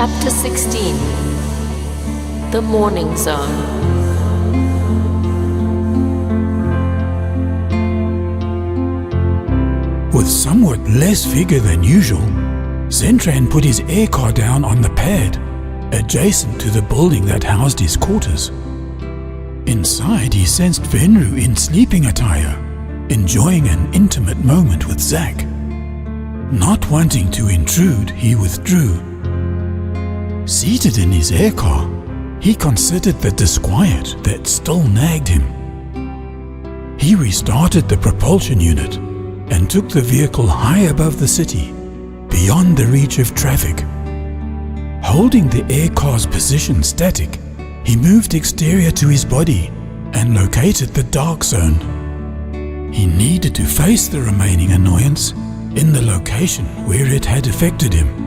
Chapter 16. The Morning Zone. With somewhat less vigor than usual, Zentran put his air car down on the pad, adjacent to the building that housed his quarters. Inside, he sensed Venrue in sleeping attire, enjoying an intimate moment with Zak. Not wanting to intrude, he withdrew. Seated in his air car, he considered the disquiet that still nagged him. He restarted the propulsion unit and took the vehicle high above the city, beyond the reach of traffic. Holding the air car's position static, he moved exterior to his body and located the dark zone. He needed to face the remaining annoyance in the location where it had affected him.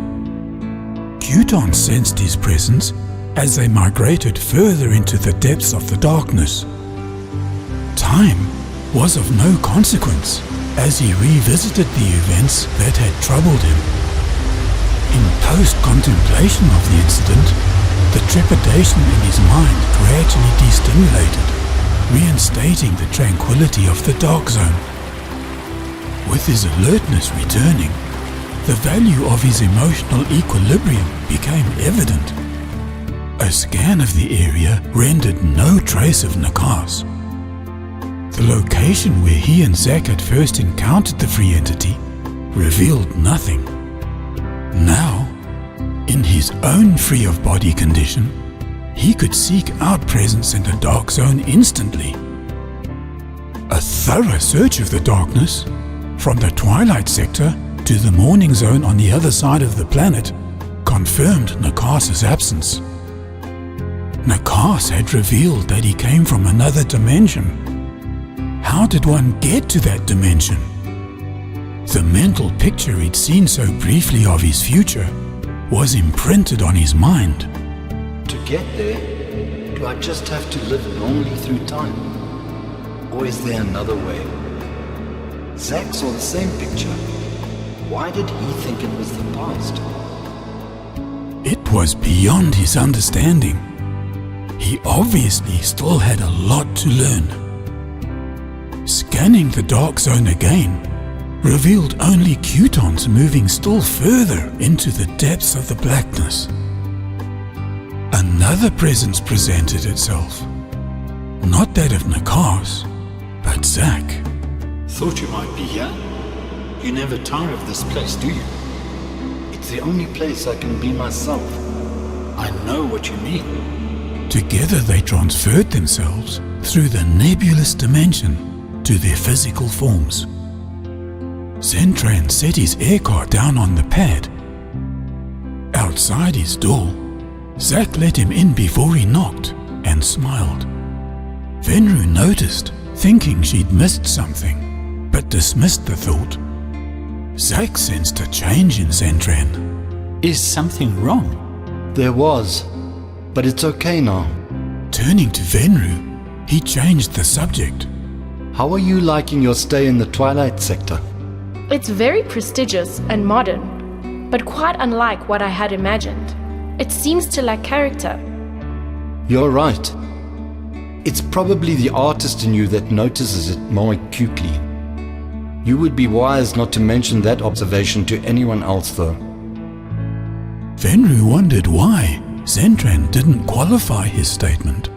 Qton sensed his presence as they migrated further into the depths of the darkness. Time was of no consequence as he revisited the events that had troubled him. In post-contemplation of the incident, the trepidation in his mind gradually destimulated, reinstating the tranquility of the dark zone. With his alertness returning, the value of his emotional equilibrium became evident. A scan of the area rendered no trace of Nakas. The location where he and Zak had first encountered the free entity revealed nothing. Now, in his own free-of-body condition, he could seek out presence in the dark zone instantly. A thorough search of the darkness, from the twilight sector to the morning zone on the other side of the planet, confirmed Nakas's absence. Nakas had revealed that he came from another dimension. How did one get to that dimension? The mental picture he'd seen so briefly of his future was imprinted on his mind. To get there, do I just have to live normally through time? Or is there another way? Zak saw the same picture. Why did he think it was the past? It was beyond his understanding. He obviously still had a lot to learn. Scanning the dark zone again revealed only Qtons moving still further into the depths of the blackness. Another presence presented itself. Not that of Nakas, but Zak. Thought you might be here. You never tire of this place, do you? It's the only place I can be myself. I know what you mean. Together they transferred themselves through the nebulous dimension to their physical forms. Zentran set his air car down on the pad. Outside his door, Zak let him in before he knocked and smiled. Venrue noticed, thinking she'd missed something, but dismissed the thought. Zak sensed a change in Zentran. Is something wrong? There was, but it's okay now. Turning to Venrue, he changed the subject. How are you liking your stay in the twilight sector? It's very prestigious and modern, but quite unlike what I had imagined. It seems to lack character. You're right. It's probably the artist in you that notices it more acutely. You would be wise not to mention that observation to anyone else, though. Venrue wondered why Zentran didn't qualify his statement.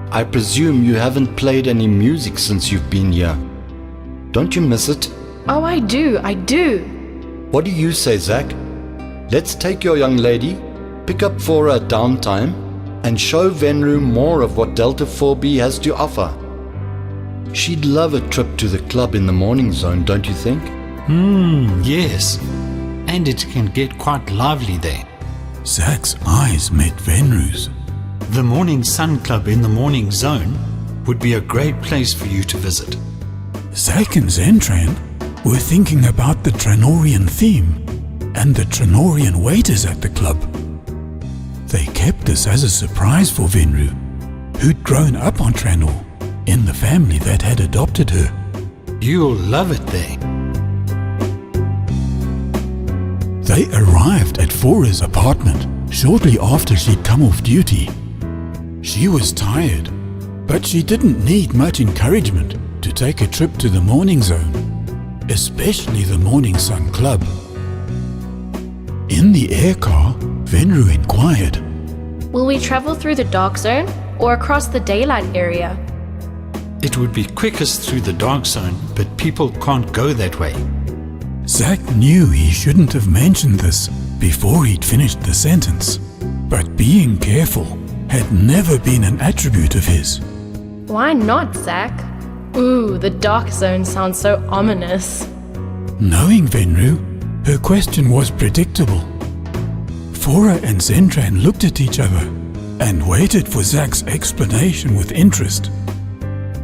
I presume you haven't played any music since you've been here. Don't you miss it? Oh, I do. What do you say, Zak? Let's take your young lady, pick up Phora at downtime, and show Venrue more of what Delta 4B has to offer. She'd love a trip to the club in the morning zone, don't you think? Yes. And it can get quite lively there. Zak's eyes met Venrue's. The Morning Sun Club in the morning zone would be a great place for you to visit. Zak and Zentran were thinking about the Tranorian theme and the Tranorian waiters at the club. They kept this as a surprise for Venrue, who'd grown up on Tranor in the family that had adopted her. You'll love it there. They arrived at Phora's apartment shortly after she'd come off duty. She was tired, but she didn't need much encouragement to take a trip to the Morning Zone, especially the Morning Sun Club. In the air car, Venrue inquired, Will we travel through the dark zone or across the daylight area? It would be quickest through the dark zone, but people can't go that way. Zak knew he shouldn't have mentioned this before he'd finished the sentence, but being careful had never been an attribute of his. Why not, Zak? Ooh, the dark zone sounds so ominous. Knowing Venrue, her question was predictable. Phora and Zentran looked at each other and waited for Zak's explanation with interest.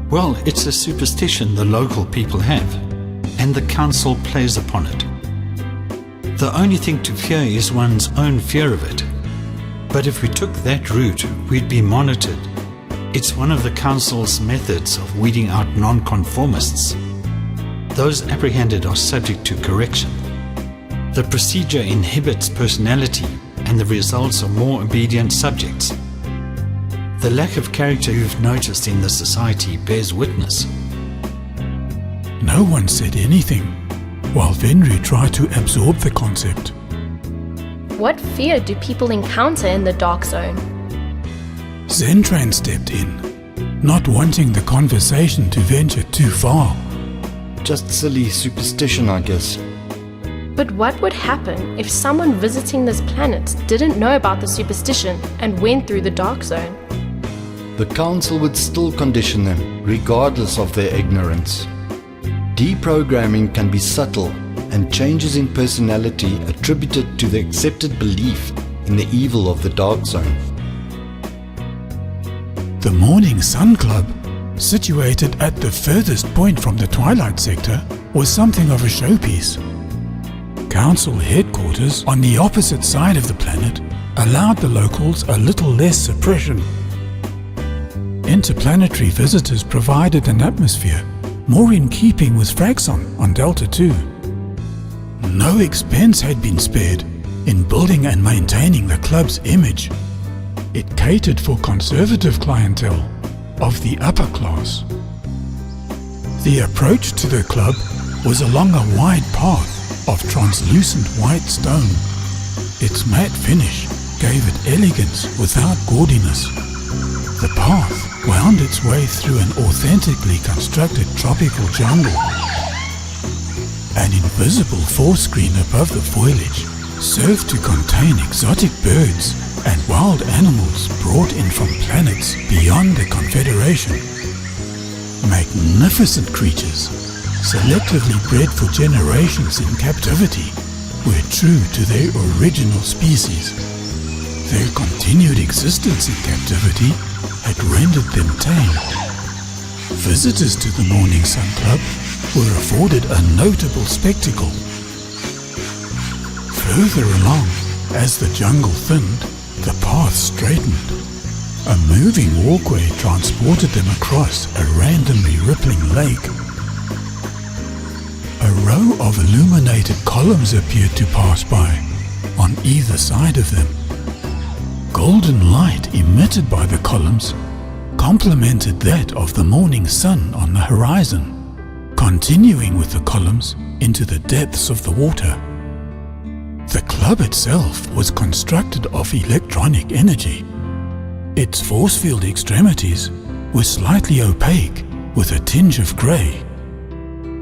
Well, it's a superstition the local people have, and the council plays upon it. The only thing to fear is one's own fear of it. But if we took that route, we'd be monitored. It's one of the council's methods of weeding out non-conformists. Those apprehended are subject to correction. The procedure inhibits personality, and the results are more obedient subjects. The lack of character you've noticed in the society bears witness. No one said anything, while Venrue tried to absorb the concept. What fear do people encounter in the dark zone? Zentran stepped in, not wanting the conversation to venture too far. Just silly superstition, I guess. But what would happen if someone visiting this planet didn't know about the superstition and went through the dark zone? The council would still condition them, regardless of their ignorance. Deprogramming can be subtle, and changes in personality attributed to the accepted belief in the evil of the dark zone. The Morning Sun Club, situated at the furthest point from the Twilight Sector, was something of a showpiece. Council headquarters on the opposite side of the planet allowed the locals a little less suppression. Interplanetary visitors provided an atmosphere more in keeping with Fraxon on Delta 2. No expense had been spared in building and maintaining the club's image. It catered for conservative clientele of the upper class. The approach to the club was along a wide path of translucent white stone. Its matte finish gave it elegance without gaudiness. The path wound its way through an authentically constructed tropical jungle. An invisible forescreen above the foliage served to contain exotic birds and wild animals brought in from planets beyond the Confederation. Magnificent creatures, selectively bred for generations in captivity, were true to their original species. Their continued existence in captivity had rendered them tame. Visitors to the Morning Sun Club were afforded a notable spectacle. Further along, as the jungle thinned, the path straightened. A moving walkway transported them across a randomly rippling lake. A row of illuminated columns appeared to pass by, on either side of them. Golden light emitted by the columns complemented that of the morning sun on the horizon, continuing with the columns into the depths of the water. The club itself was constructed of electronic energy. Its force field extremities were slightly opaque with a tinge of grey.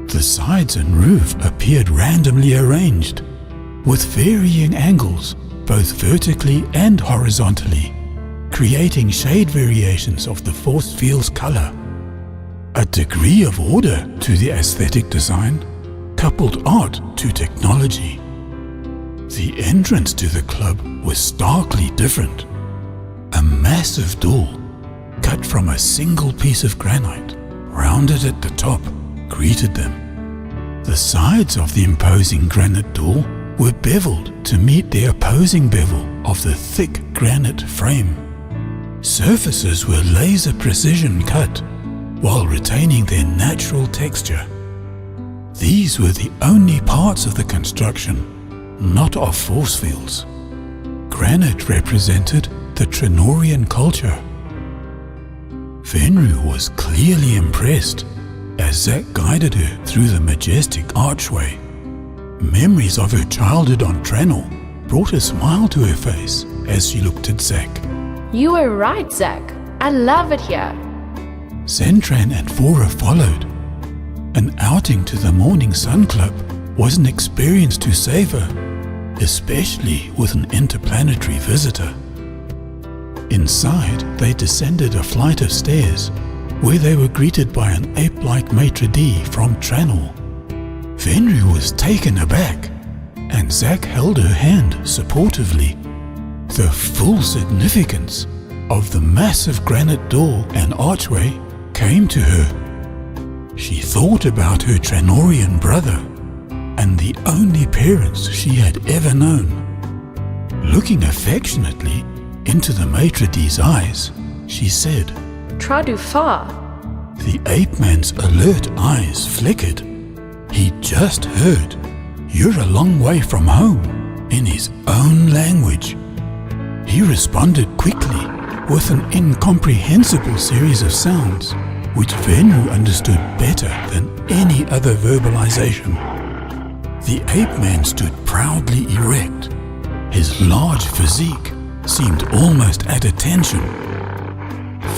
The sides and roof appeared randomly arranged, with varying angles, both vertically and horizontally, creating shade variations of the force field's color. A degree of order to the aesthetic design coupled art to technology. The entrance to the club was starkly different. A massive door, cut from a single piece of granite, rounded at the top, greeted them. The sides of the imposing granite door were beveled to meet the opposing bevel of the thick granite frame. Surfaces were laser precision cut while retaining their natural texture. These were the only parts of the construction not of force fields. granite represented the Trinorian culture. Venrue was clearly impressed as Zak guided her through the majestic archway. Memories of her childhood on Tranor brought a smile to her face as she looked at Zak. You were right, Zak. I love it here. Zentran and Phora followed. An outing to the Morning Sun Club was an experience to savor, especially with an interplanetary visitor. Inside, they descended a flight of stairs where they were greeted by an ape-like maitre d' from Tranor. Venrue was taken aback, and Zak held her hand supportively. The full significance of the massive granite door and archway came to her. She thought about her Tranorian brother and the only parents she had ever known. Looking affectionately into the maitre d's eyes, she said, Tradu far. The ape-man's alert eyes flickered. He just heard, "You're a long way from home," in his own language. He responded quickly with an incomprehensible series of sounds, which Venrue understood better than any other verbalization. The ape-man stood proudly erect. His large physique seemed almost at attention.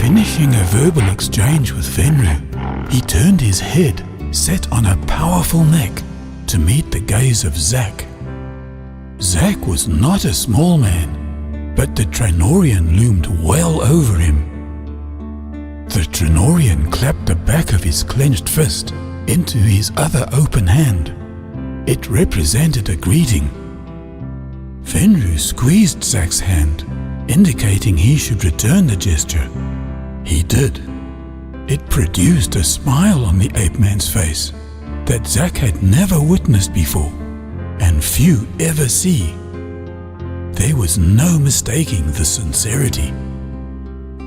Finishing a verbal exchange with Venrue, he turned his head, set on a powerful neck, to meet the gaze of Zak. Zak was not a small man, but the Tranorian loomed well over him. The Tranorian clapped the back of his clenched fist into his other open hand. It represented a greeting. Venrue squeezed Zak's hand, indicating he should return the gesture. He did. It produced a smile on the ape-man's face that Zak had never witnessed before, and few ever see. There was no mistaking the sincerity.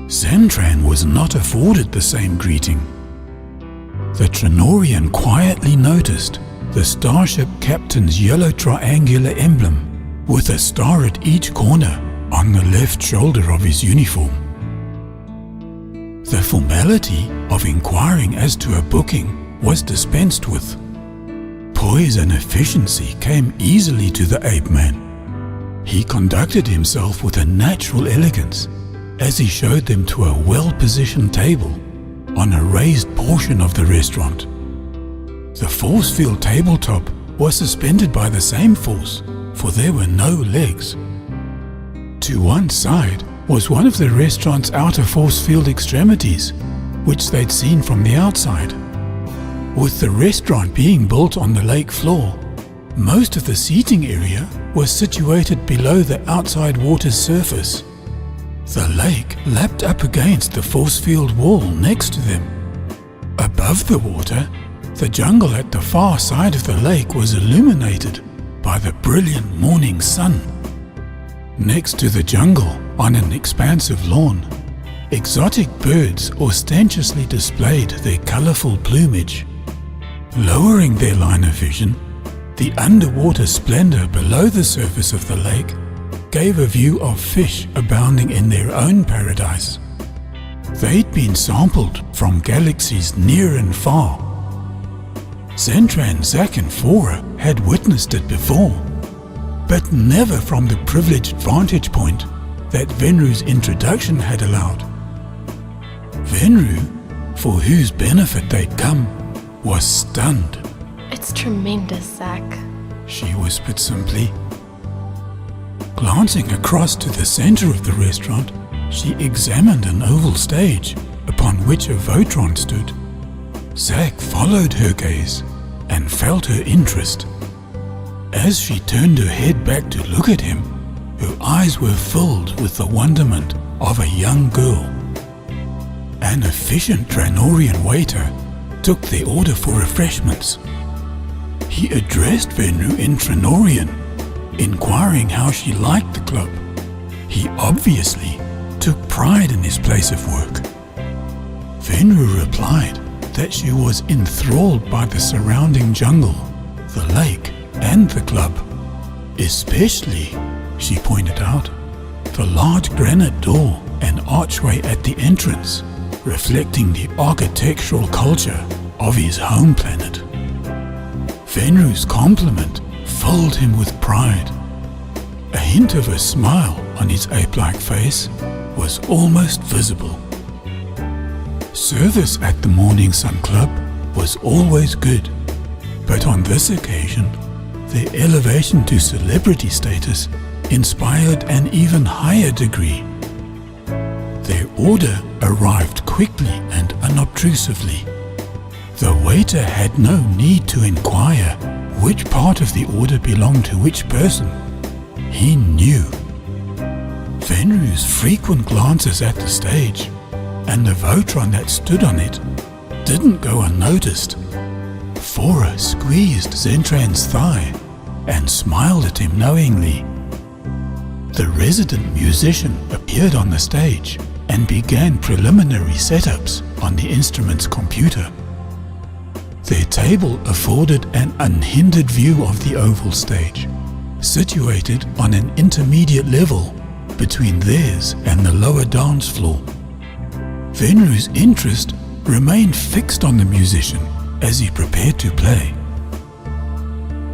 Zentran was not afforded the same greeting. The Tranorian quietly noticed the starship captain's yellow triangular emblem with a star at each corner on the left shoulder of his uniform. The formality of inquiring as to a booking was dispensed with. Poise and efficiency came easily to the ape-man. He conducted himself with a natural elegance as he showed them to a well-positioned table on a raised portion of the restaurant. The force field tabletop was suspended by the same force, for there were no legs. To one side was one of the restaurant's outer force field extremities, which they'd seen from the outside. With the restaurant being built on the lake floor, most of the seating area was situated below the outside water's surface. The lake lapped up against the force field wall next to them. Above the water, the jungle at the far side of the lake was illuminated by the brilliant morning sun. Next to the jungle, on an expansive lawn, exotic birds ostentatiously displayed their colorful plumage. Lowering their line of vision, the underwater splendor below the surface of the lake gave a view of fish abounding in their own paradise. They'd been sampled from galaxies near and far. Zentran, Zak and Phora had witnessed it before, but never from the privileged vantage point that Venrue's introduction had allowed. Venrue, for whose benefit they'd come, was stunned. It's tremendous, Zak. She whispered simply. Glancing across to the center of the restaurant, she examined an oval stage upon which a Votron stood. Zak followed her gaze and felt her interest. As she turned her head back to look at him, her eyes were filled with the wonderment of a young girl. An efficient Tranorian waiter took their order for refreshments. He addressed Venrue in Tranorian, inquiring how she liked the club. He obviously took pride in his place of work. Venrue replied that she was enthralled by the surrounding jungle, the lake, and the club. Especially, she pointed out, with a large granite door and archway at the entrance, reflecting the architectural culture of his home planet. Venrue's compliment filled him with pride. A hint of a smile on his ape-like face was almost visible. Service at the Morning Sun Club was always good, but on this occasion, their elevation to celebrity status inspired an even higher degree. Their order arrived quickly and unobtrusively. The waiter had no need to inquire which part of the order belonged to which person. He knew. Venrue's frequent glances at the stage and the Votron that stood on it didn't go unnoticed. Phora squeezed Zentran's thigh and smiled at him knowingly. The resident musician appeared on the stage and began preliminary setups on the instrument's computer. Their table afforded an unhindered view of the oval stage, situated on an intermediate level between theirs and the lower dance floor. Venrue's interest remained fixed on the musician as he prepared to play.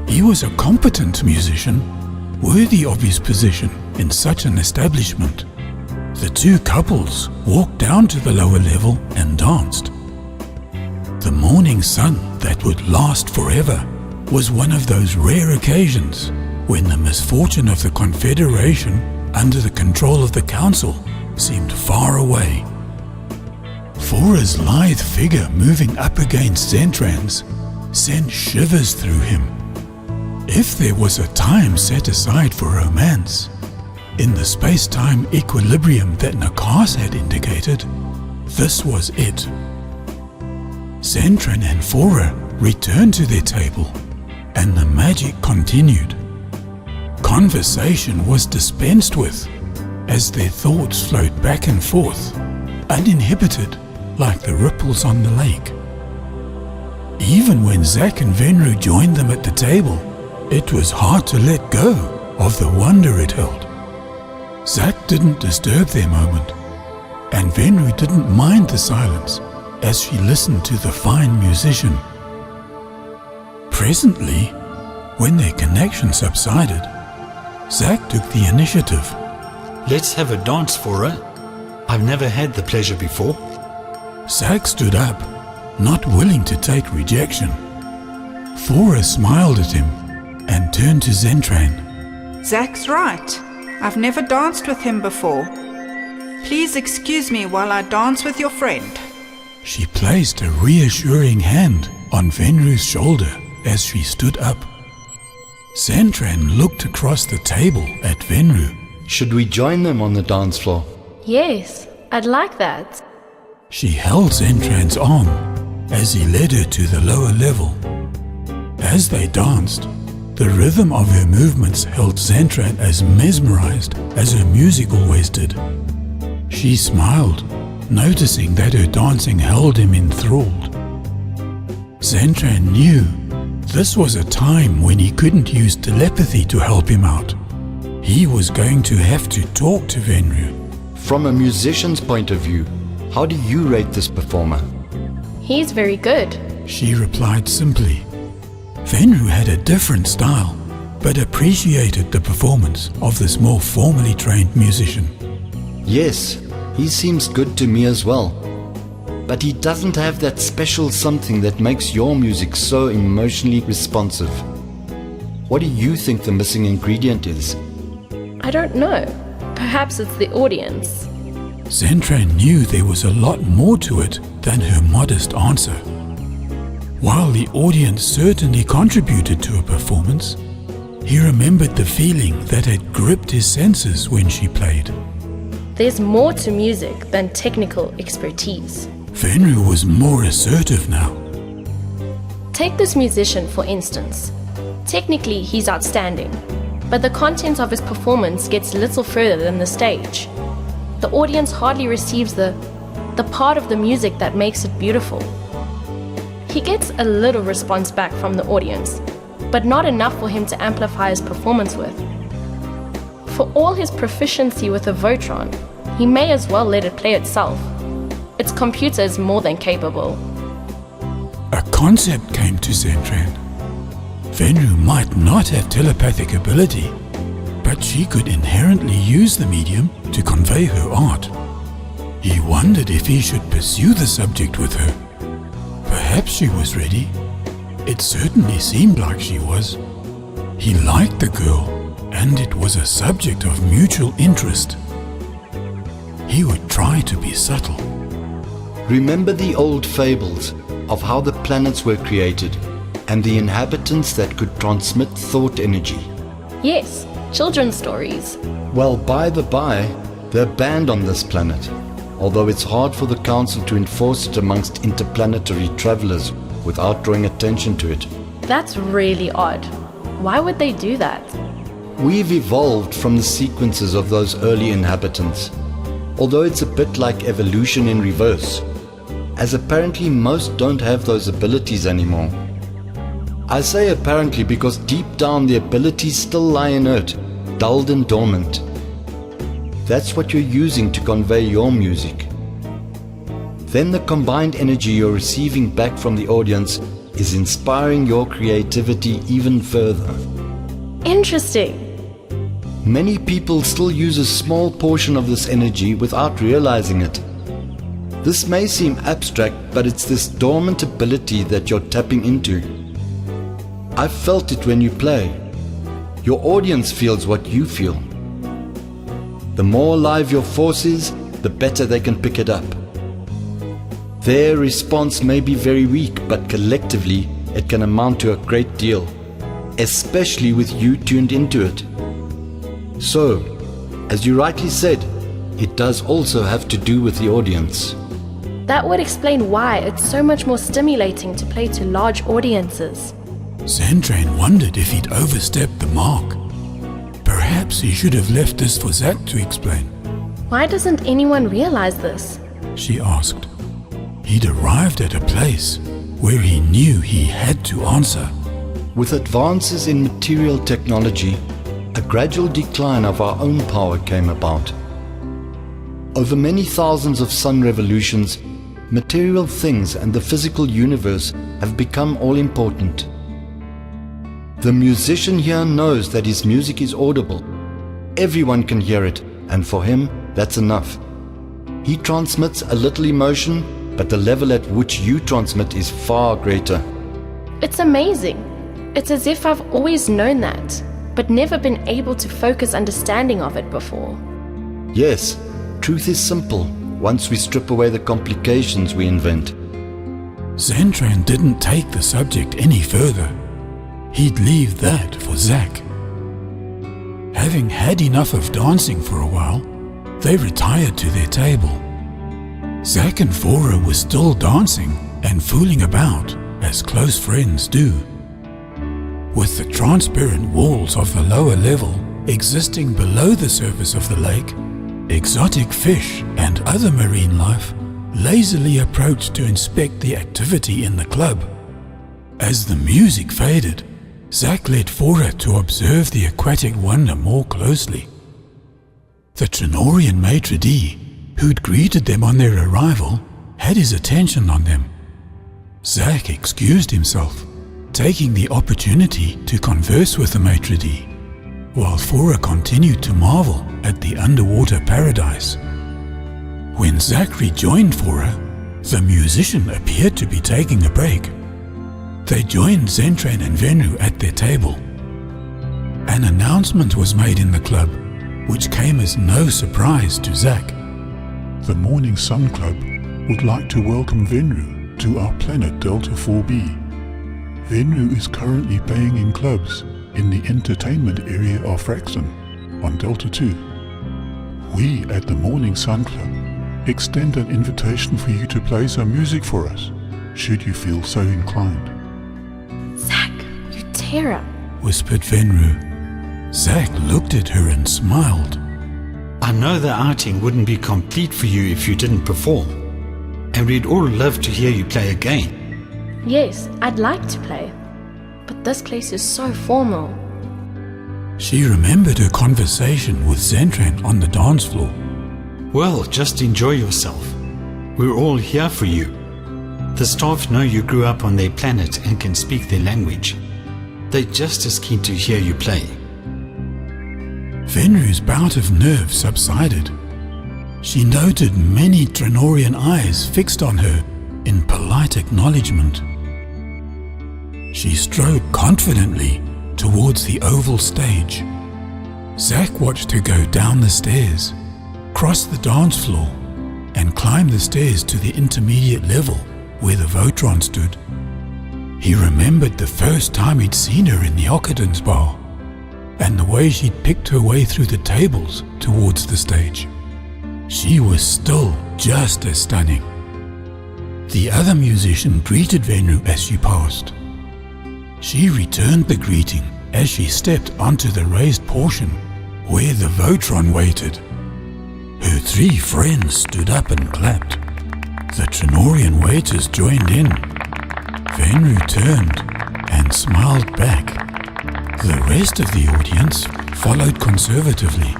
He was a competent musician, worthy of his position in such an establishment. The two couples walked down to the lower level and danced. The morning sun that would last forever was one of those rare occasions when the misfortune of the Confederation under the control of the Council seemed far away. Phora's lithe figure moving up against Zentran's sent shivers through him. If there was a time set aside for romance, in the space-time equilibrium that Nakas had indicated, this was it. Zentran and Phora returned to their table, and the magic continued. Conversation was dispensed with, as their thoughts flowed back and forth, uninhibited like the ripples on the lake. Even when Zak and Venrue joined them at the table, it was hard to let go of the wonder it held. Zak didn't disturb their moment, and Venrue didn't mind the silence as she listened to the fine musician. Presently, when their connection subsided, Zak took the initiative. Let's have a dance, Phora. I've never had the pleasure before. Zak stood up, not willing to take rejection. Phora smiled at him and turned to Zentran. Zak's right. I've never danced with him before. Please excuse me while I dance with your friend. She placed a reassuring hand on Venrue's shoulder as she stood up. Zentran looked across the table at Venrue. Should we join them on the dance floor? Yes, I'd like that. She held Zentran's arm as he led her to the lower level. As they danced, the rhythm of her movements held Zentran as mesmerized as her music always did. She smiled, noticing that her dancing held him enthralled. Zentran knew this was a time when he couldn't use telepathy to help him out. He was going to have to talk to Venrue. From a musician's point of view, how do you rate this performer? He's very good. She replied simply. Venrue had a different style, but appreciated the performance of this more formally trained musician. Yes, he seems good to me as well. But he doesn't have that special something that makes your music so emotionally responsive. What do you think the missing ingredient is? I don't know. Perhaps it's the audience. Zentran knew there was a lot more to it than her modest answer. While the audience certainly contributed to a performance, he remembered the feeling that had gripped his senses when she played. There's more to music than technical expertise. Venrue was more assertive now. Take this musician, for instance. Technically, he's outstanding, but the content of his performance gets little further than the stage. The audience hardly receives the part of the music that makes it beautiful. He gets a little response back from the audience, but not enough for him to amplify his performance with. For all his proficiency with a Votron, he may as well let it play itself. Its computer is more than capable. A concept came to Zentran. Venrue might not have telepathic ability, but she could inherently use the medium to convey her art. He wondered if he should pursue the subject with her. Perhaps she was ready. It certainly seemed like she was. He liked the girl, and it was a subject of mutual interest. He would try to be subtle. Remember the old fables of how the planets were created and the inhabitants that could transmit thought energy? Yes, children's stories. Well, by the by, they're banned on this planet, although it's hard for the Council to enforce it amongst interplanetary travelers without drawing attention to it. That's really odd. Why would they do that? We've evolved from the sequences of those early inhabitants, although it's a bit like evolution in reverse, as apparently most don't have those abilities anymore. I say apparently because deep down the abilities still lie inert, dulled and dormant. That's what you're using to convey your music. Then the combined energy you're receiving back from the audience is inspiring your creativity even further. Interesting. Many people still use a small portion of this energy without realizing it. This may seem abstract, but it's this dormant ability that you're tapping into. I've felt it when you play. Your audience feels what you feel. The more alive your force is, the better they can pick it up. Their response may be very weak, but collectively it can amount to a great deal, especially with you tuned into it. So, as you rightly said, it does also have to do with the audience. That would explain why it's so much more stimulating to play to large audiences. Zentran wondered if he'd overstepped the mark. Perhaps he should have left this for Zak to explain. Why doesn't anyone realize this? She asked. He'd arrived at a place where he knew he had to answer. With advances in material technology, a gradual decline of our own power came about. Over many thousands of sun revolutions, material things and the physical universe have become all important. The musician here knows that his music is audible. Everyone can hear it, and for him, that's enough. He transmits a little emotion, but the level at which you transmit is far greater. It's amazing. It's as if I've always known that, but never been able to focus understanding of it before. Yes, truth is simple once we strip away the complications we invent. Zentran didn't take the subject any further. He'd leave that for Zak. Having had enough of dancing for a while, they retired to their table. Zak and Phora were still dancing and fooling about, as close friends do. With the transparent walls of the lower level existing below the surface of the lake, exotic fish and other marine life lazily approached to inspect the activity in the club. As the music faded, Zak led Phora to observe the aquatic wonder more closely. The Trinorian maitre d', who'd greeted them on their arrival, had his attention on them. Zak excused himself, taking the opportunity to converse with the maitre d', while Phora continued to marvel at the underwater paradise. When Zak rejoined Phora, the musician appeared to be taking a break. They joined Zentran and Venrue at their table. An announcement was made in the club, which came as no surprise to Zak. The Morning Sun Club would like to welcome Venrue to our planet Delta 4b. Venrue is currently playing in clubs in the entertainment area of Fraxon on Delta 2. We at the Morning Sun Club extend an invitation for you to play some music for us, should you feel so inclined. Zak, you terror, whispered Venrue. Zak looked at her and smiled. I know the outing wouldn't be complete for you if you didn't perform, and we'd all love to hear you play again. Yes, I'd like to play, but this place is so formal. She remembered her conversation with Zentran on the dance floor. Well, just enjoy yourself. We're all here for you. The staff know you grew up on their planet and can speak their language. They're just as keen to hear you play. Venrue's bout of nerves subsided. She noted many Trinorian eyes fixed on her in polite acknowledgement. She strode confidently towards the oval stage. Zak watched her go down the stairs, cross the dance floor, and climb the stairs to the intermediate level where the Votron stood. He remembered the first time he'd seen her in the Occupants bar, and the way she'd picked her way through the tables towards the stage. She was still just as stunning. The other musician greeted Venrue as she passed. She returned the greeting as she stepped onto the raised portion where the Votron waited. Her 3 friends stood up and clapped. The Trinorian waiters joined in. Venrue turned and smiled back. The rest of the audience followed conservatively.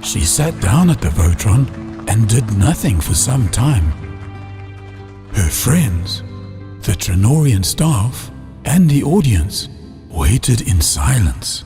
She sat down at the Votron and did nothing for some time. Her friends, the Trinorian staff, and the audience waited in silence.